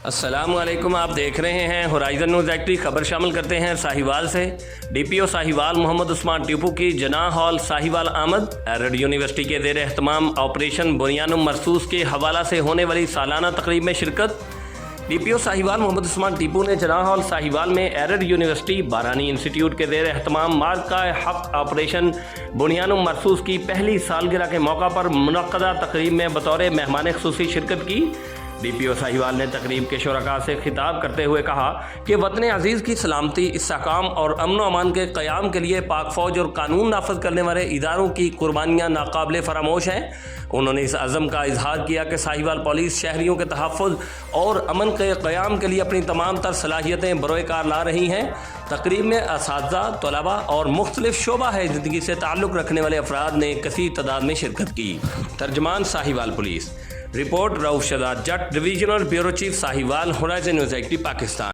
अस्सलामुअलैकुम, आप देख रहे हैं होराइजन न्यूज़ एक्टिव। खबर शामिल करते हैं साहिवाल से। डीपीओ साहिवाल मोहम्मद उस्मान टीपू की जनाह हॉल साहिवाल आमद। एरड यूनिवर्सिटी के ज़ेर एहतमाम ऑपरेशन बुनियानुम मरसूस के हवाला से होने वाली सालाना तकरीब में शिरकत। डीपीओ साहिवाल मोहम्मद उस्मान टीपू ने जनाह हॉल साहिवाल में एरड यूनिवर्सिटी बारानी इंस्टीट्यूट के ज़ेर एहतमाम मार्ग का हक ऑपरेशन बुनियानुम मरसूस की पहली सालगिरह के मौका पर मुनक्कदा तकरीब में बतौर मेहमान खुसूसी शिरकत की। डीपीओ साहिवाल ने तकरीब के शुरका से खिताब करते हुए कहा कि वतन अजीज़ की सलामती, इस्तेहकाम और अमन अमान के क़याम के लिए पाक फ़ौज और कानून नाफज करने वाले इदारों की कुर्बानियाँ नाकाबिल फरामोश हैं। उन्होंने इस अज़म का इजहार किया कि साहिवाल पुलिस शहरियों के तहफ़्फ़ुज़ और अमन के क़याम के लिए अपनी तमाम तर सलाहियतें बरोए कार ला रही हैं। तकरीब में असातिज़ा, तलबा और मुख्तलिफ शोबा है ज़िंदगी से ताल्लुक़ रखने वाले अफराद ने कसीर तादाद में शिरकत की। तर्जमान Sahiwal police. Report Rauf Shahzad Jat, divisional bureau chief Sahiwal, horizon news active, Pakistan.